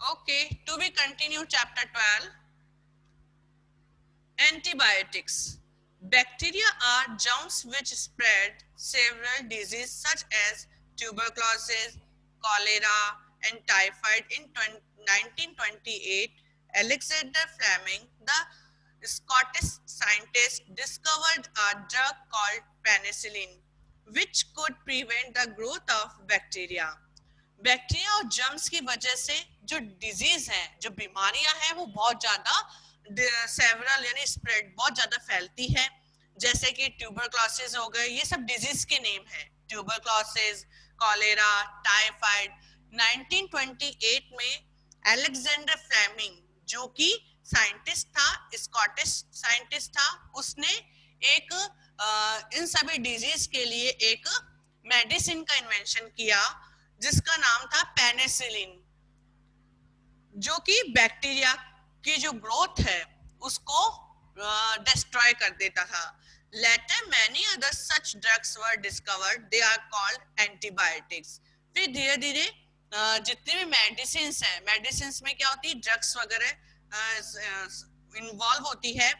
Okay, to be continued, chapter 12. Antibiotics. Bacteria are germs which spread several diseases such as tuberculosis, cholera, and typhoid. In 1928, Alexander Fleming, the Scottish scientist, discovered a drug called penicillin, which could prevent the growth of bacteria. Bacteria और germs की वजह से जो disease है, जो बीमारियां हैं, वो बहुत ज्यादा सेवरल यानी स्प्रेड बहुत ज्यादा फैलती है। जैसे कि ट्यूबरक्लोसिस हो गए, ये सब डिजीज के नेम है। Tuberculosis, cholera, typhoid. 1928 में अलेक्जेंडर फ्लेमिंग, जो कि साइंटिस्ट था, स्कॉटिश साइंटिस्ट था, उसने एक इन सभी डिजीज के लिए एक मेडिसिन का इन्वेंशन किया जिसका नाम था पेनिसिलिन, जो कि बैक्टीरिया की जो ग्रोथ है उसको डिस्ट्रॉय कर देता था। Later many other such drugs were discovered, they are called antibiotics. फिर धीरे धीरे जितने भी मेडिसिन है, मेडिसिन में क्या होती है, ड्रग्स वगैरह इन्वॉल्व होती है,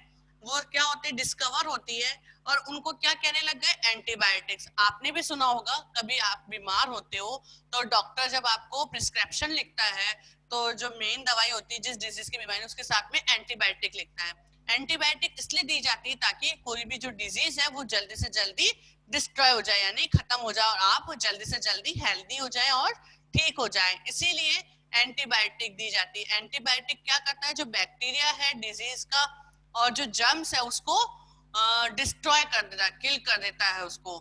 वो क्या होती है, डिस्कवर होती है, और उनको क्या कहने लग गए, एंटीबायोटिक्स। आपने भी सुना होगा, कभी आप बीमार होते हो तो डॉक्टर जब आपको प्रिस्क्रिप्शन लिखता है तो जो मेन दवाई होती है जिस डिजीज की बीमारी, उसके साथ में एंटीबायोटिक लिखता है। एंटीबायोटिक इसलिए दी जाती है ताकि कोई भी जो डिजीज है वो जल्दी से जल्दी डिस्ट्रॉय हो जाए, यानी खत्म हो जाए, और आप जल्दी से जल्दी हेल्दी हो जाए और ठीक हो जाए, इसीलिए एंटीबायोटिक दी जाती है। एंटीबायोटिक क्या करता है, जो बैक्टीरिया है डिजीज का और जो जर्म्स है उसको डिस्ट्रॉय कर देता है, किल कर देता है उसको,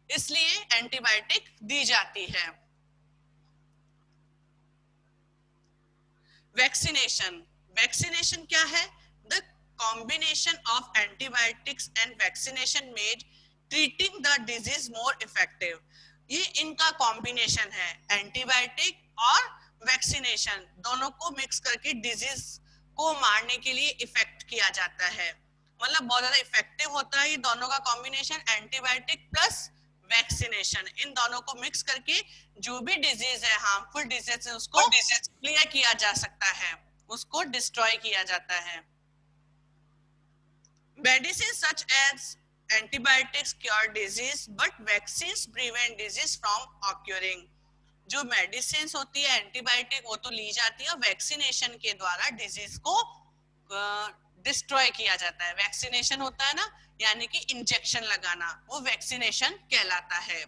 इसलिए एंटीबायोटिक दी जाती है। वैक्सीनेशन। वैक्सीनेशन क्या है, the combination of antibiotics and vaccination made treating the disease more effective. ये इनका कॉम्बिनेशन है, एंटीबायोटिक और वैक्सीनेशन दोनों को मिक्स करके डिजीज को मारने के लिए इफेक्ट किया जाता है। मतलब बहुत ज्यादा इफेक्टिव होता है ये दोनों का कॉम्बिनेशन, एंटीबायोटिक प्लस वैक्सीनेशन। इन दोनों को मिक्स करके जो भी डिजीज है, हार्मफुल डिजीज है, उसको क्लियर किया जा सकता है, उसको डिस्ट्रॉय किया जाता है। Medicine such as antibiotics cure disease but vaccines prevent disease from occurring. जो मेडिसिन होती है एंटीबायोटिक, वो तो ली जाती है, वैक्सीनेशन के द्वारा डिजीज को डिस्ट्रॉय किया जाता है। वैक्सीनेशन होता है ना, यानी कि इंजेक्शन लगाना, वो वैक्सीनेशन कहलाता है।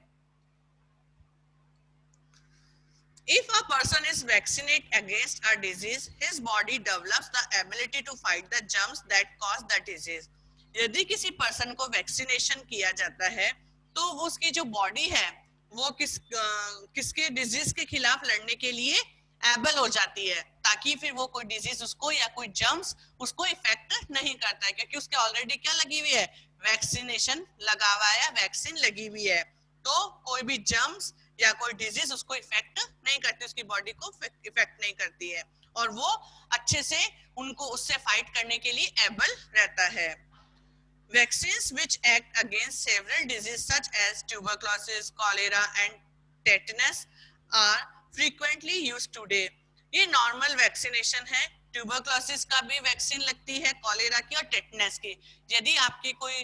If a person is vaccinated against a disease, his body develops the ability to fight the germs that cause the disease. यदि किसी पर्सन को वैक्सीनेशन किया जाता है तो वो उसकी जो बॉडी है वो किसके डिजीज के खिलाफ लड़ने के लिए एबल हो जाती है, ताकि फिर वो कोई डिजीज उसको या कोई जर्म्स उसको इफेक्ट नहीं करता है, क्योंकि उसके ऑलरेडी क्या लगी हुई है, वैक्सीनेशन लगा हुआ है, वैक्सीन लगी हुई है, तो कोई भी जर्म्स या कोई डिजीज उसको इफेक्ट नहीं करती, उसकी बॉडी को इफेक्ट नहीं करती है, और वो अच्छे से उनको उससे फाइट करने के लिए एबल रहता है। Vaccines which act against several diseases such as tuberculosis, cholera and tetanus are frequently used today. ये नॉर्मल वैक्सीनेशन है, ट्यूबरक्लोसिस का भी वैक्सीन लगती है, कॉलेरा की और टेटनस की। यदि आपकी कोई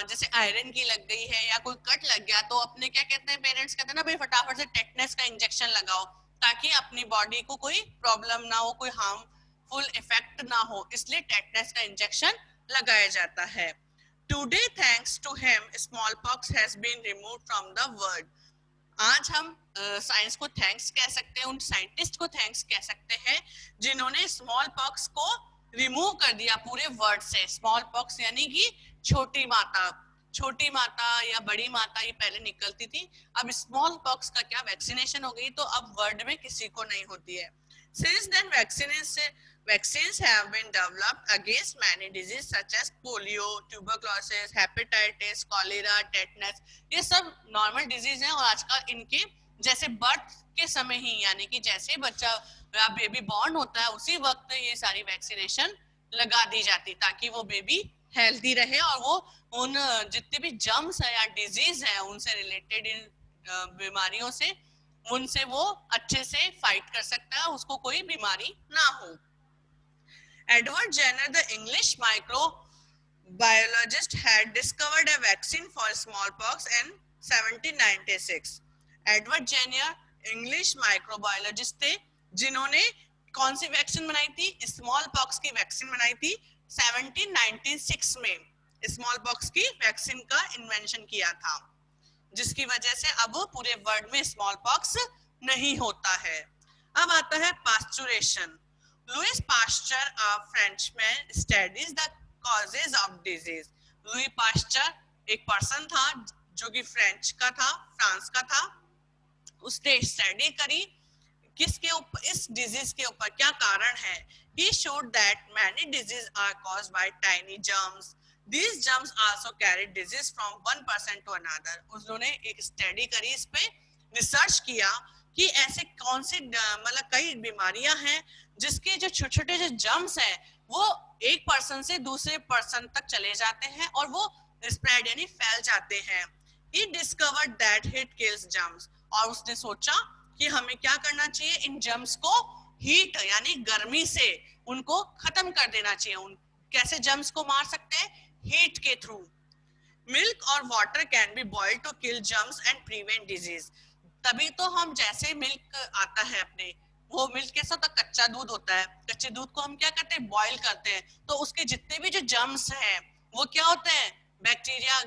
जैसे आयरन की लग गई है या कोई कट लग गया तो अपने क्या कहते हैं, पेरेंट्स कहते हैं ना, भाई फटाफट से टेटनस का इंजेक्शन लगाओ ताकि अपनी बॉडी को कोई प्रॉब्लम ना हो, कोई हार्मफुल इफेक्ट ना हो, इसलिए टेटनस का इंजेक्शन लगाया जाता है। Today, thanks to him, smallpox has been removed from the world. आज हम साइंस को थैंक्स कह सकते हैं, उन साइंटिस्ट को थैंक्स कह सकते हैं जिन्होंने स्मॉल पॉक्स को रिमूव कर दिया पूरे वर्ल्ड से। स्मॉल पॉक्स यानी कि छोटी माता, छोटी माता या बड़ी माता ये पहले निकलती थी, अब स्मॉल पॉक्स का क्या वैक्सीनेशन हो गई तो अब वर्ल्ड में किसी को नहीं होती है। Since then, vaccines have been developed against many diseases such as polio, tuberculosis, hepatitis, cholera, tetanus. ये सब नॉर्मल डिजीज हैं और आजकल इनके जैसे बर्थ के समय ही, यानी कि जैसे बच्चा या बेबी बॉर्न होता है उसी वक्त ये सारी वैक्सीनेशन लगा दी जाती ताकि वो बेबी हेल्दी रहे और वो उन जितने भी जर्म्स है या डिजीज है उनसे रिलेटेड इन बीमारियों से उनसे वो अच्छे से फाइट कर सकता है, उसको कोई बीमारी ना हो। Edward Jenner the English microbiologist had discovered a vaccine for smallpox in 1796. Edward Jenner English microbiologist थे जिन्होंने कौन सी वैक्सीन बनाई थी? स्मॉल पॉक्स की वैक्सीन बनाई थी 1796 में। स्मॉल पॉक्स की वैक्सीन का इन्वेंशन किया था, जिसकी वजह से अब पूरे वर्ल्ड में स्मॉल पॉक्स नहीं होता है। अब आता है pasteurisation. Louis Pasteur a Frenchman studies the causes of disease. Louis Pasteur एक पर्सन था जो कि फ्रेंच का था, फ्रांस का था। उसने स्टडी करी किसके ऊपर? इस डिजीज के ऊपर क्या कारण है। He showed that many diseases are caused by tiny germs. These germs also carry disease from one person to another. उन्होंने एक स्टडी करी, इस पे रिसर्च किया कि ऐसे कौन सी मतलब कई बीमारियां हैं जिसके जो छोटे छोटे जो जर्म्स हैं वो एक पर्सन से दूसरे पर्सन तक चले जाते हैं और वो स्प्रेड यानी फैल जाते हैं। He discovered that heat kills germs. और उसने सोचा कि हमें क्या करना चाहिए, इन जर्म्स को हीट यानी गर्मी से उनको खत्म कर देना चाहिए। उन कैसे जर्म्स को मार सकते हैं? हीट के थ्रू। मिल्क और water can be boiled to kill germs and prevent disease. तभी तो हम जैसे मिल्क आता है अपने, वो मिल्क कैसा होता है? कच्चा दूध होता है। कच्चे दूध को हम क्या करते हैं? बॉईल करते हैं, तो उसके जितने भी जो जर्म्स हैं वो क्या होते हैं? बैक्टीरिया।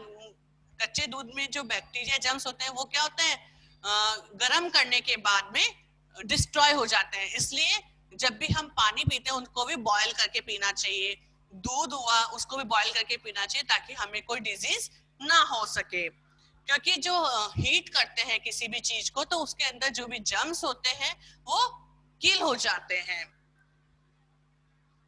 कच्चे दूध में जो बैक्टीरिया जर्म्स होते हैं वो क्या होते हैं? गर्म करने के बाद में डिस्ट्रॉय हो जाते हैं। इसलिए जब भी हम पानी पीते हैं उनको भी बॉईल करके पीना चाहिए। दूध हुआ उसको भी बॉईल करके पीना चाहिए ताकि हमें कोई डिजीज ना हो सके। क्योंकि जो हीट करते हैं किसी भी चीज को तो उसके अंदर जो भी जर्म्स होते हैं वो किल हो जाते हैं।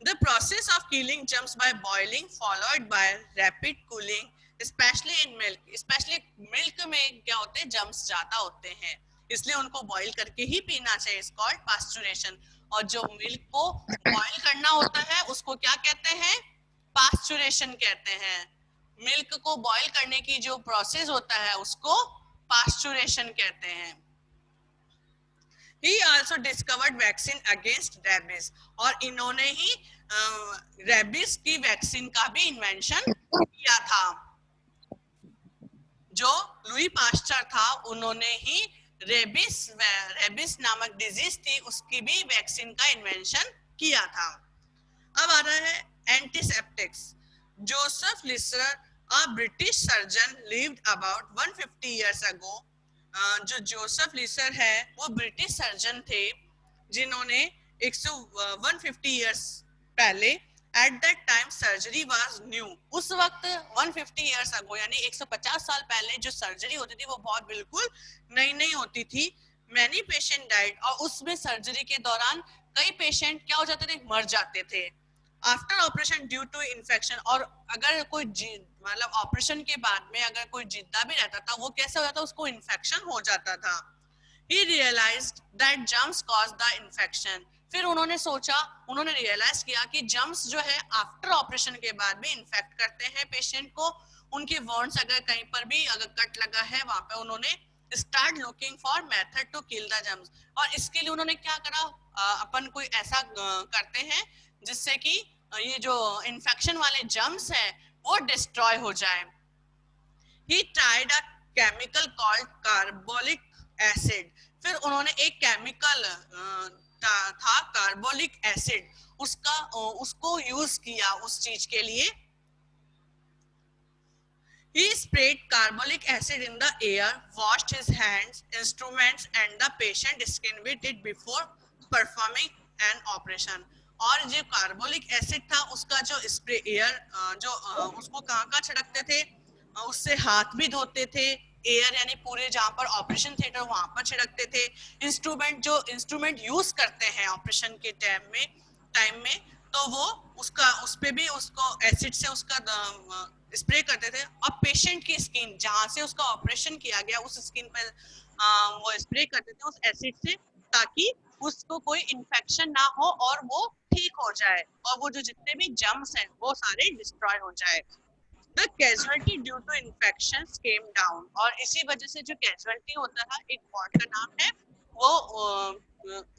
The process of killing germs by boiling followed by rapid cooling, especially in milk. Especially milk में क्या होते हैं? जर्म्स ज्यादा होते हैं, इसलिए उनको बॉईल करके ही पीना चाहिए। It's called pasteurisation. और जो मिल्क को बॉईल करना होता है उसको क्या कहते हैं? पास्चुरेशन कहते हैं। मिल्क को बॉईल करने की जो प्रोसेस होता है उसको पास्चुरेशन कहते हैं। He also discovered vaccine against rabies. और इन्होंने ही रेबीज की वैक्सीन का भी इन्वेंशन किया था। जो लुई पास्चर था उन्होंने ही रेबीज नामक डिजीज थी उसकी भी वैक्सीन का इन्वेंशन किया था। अब आ रहा है antiseptics. Joseph Lister a British surgeon lived about 150 years ago. जो जोसेफ लिसर है वो ब्रिटिश सर्जन थे जिन्होंने 150 years पहले, at that time surgery was new. उस वक्त 150 years ago यानी 150 साल पहले जो सर्जरी होती थी वो बहुत बिल्कुल नई नई होती थी। मैनी पेशेंट डाइड, और उसमें सर्जरी के दौरान कई पेशेंट क्या हो जाते थे? मर जाते थे। After operation due to infection, और अगर कोई मतलब ऑपरेशन के बाद में अगर कोई जिंदा भी रहता था वो कैसे हो जाता? उसको इन्फेक्शन हो जाता था। He realized that germs cause the infection. फिर उन्होंने सोचा, उन्होंने रियलाइज किया कि जर्म्स जो है आफ्टर ऑपरेशन के बाद भी इन्फेक्ट करते हैं पेशेंट को। उनके वॉन्ड्स अगर कहीं पर भी अगर कट लगा है वहां पे उन्होंने start looking for method to kill the germs. और इसके लिए उन्होंने क्या करा? अपन कोई ऐसा करते हैं जिससे कि ये जो इन्फेक्शन वाले जर्म्स हैं वो डिस्ट्रॉय हो जाए। He tried a chemical called carbolic acid. फिर उन्होंने एक केमिकल था कार्बोलिक एसिड, उसको यूज किया उस चीज के लिए। He sprayed carbolic acid in the air, washed his hands, instruments and the patient skin with it before performing an operation. और जो कार्बोलिक एसिड था उसका जो स्प्रे एयर जो उसको कहाँ छिड़कते थे? उससे हाथ भी धोते थे। एयर यानी पूरे जहाँ पर ऑपरेशन थिएटर वहां पर छिड़कते थे। इंस्ट्रूमेंट जो इंस्ट्रूमेंट यूज करते हैं ऑपरेशन के टाइम में तो वो उसका उस पे भी उसको एसिड से उसका स्प्रे करते थे। और पेशेंट की स्किन जहां से उसका ऑपरेशन किया गया उस स्किन पर वो स्प्रे करते थे उस एसिड से, ताकि उसको कोई इन्फेक्शन ना हो और वो ठीक हो जाए और वो जो जितने भी जर्म्स हैं वो सारे डिस्ट्रॉय हो जाए। The casualty due to infections came down, और इसी वजह से जो कैजुअलिटी होता है एक वार्ड का नाम है वो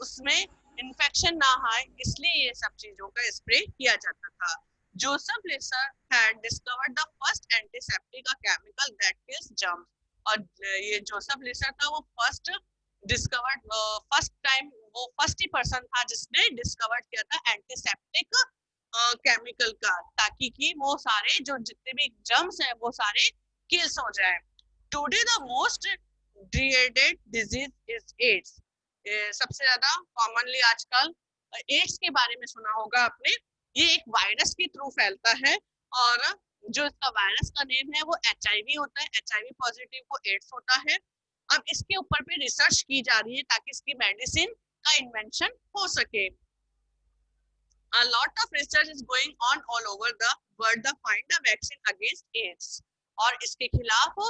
उसमें इन्फेक्शन ना आए, इसलिए ये सब चीजों का स्प्रे किया जाता था। Joseph Lister had discovered the first antiseptic, a chemical that kills germs। और ये जोसेफ लेसर था, वो फर्स्ट टाइम, वो फर्स्ट ही पर्सन था जिसने डिस्कवर किया था एंटीसेप्टिक केमिकल का, ताकि कि वो सारे जो जितने भी जर्म्स हैं वो सारे किल्स हो जाए। Today the most dreaded disease is AIDS. सबसे ज्यादा कॉमनली आजकल एड्स के बारे में सुना होगा आपने। ये एक वायरस के थ्रू फैलता है, और जो इसका वायरस का नेम है वो एचआईवी होता है। एचआईवी पॉजिटिव को एड्स होता है। अब इसके ऊपर पे रिसर्च की जा रही है ताकि इसकी मेडिसिन का इन्वेंशन हो सके। A lot of research is going on all over the world to find a vaccine against AIDS। और इसके खिलाफ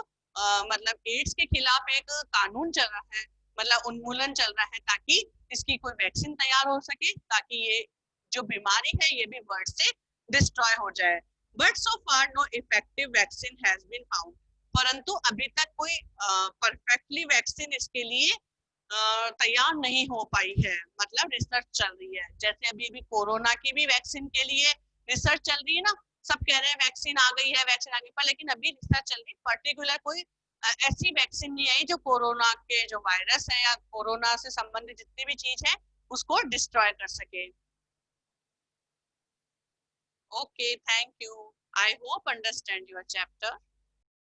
मतलब एड्स के खिलाफ एक कानून चल रहा है, मतलब उन्मूलन चल रहा है, ताकि इसकी कोई वैक्सीन तैयार हो सके, ताकि ये जो बीमारी है ये भी वर्ल्ड से डिस्ट्रॉय हो जाए। But so far no effective vaccine has been found. परंतु अभी तक कोई परफेक्टली वैक्सीन इसके लिए तैयार नहीं हो पाई है, मतलब रिसर्च चल रही है। जैसे अभी भी कोरोना की भी वैक्सीन के लिए रिसर्च चल रही है ना, सब कह रहे हैं वैक्सीन आ गई है, वैक्सीन आ गई, पर लेकिन अभी रिसर्च चल रही है। पर्टिकुलर कोई ऐसी वैक्सीन नहीं आई जो कोरोना के जो वायरस है या कोरोना से संबंधित जितनी भी चीज है उसको डिस्ट्रॉय कर सके। Okay, thank you. I hope understand your chapter.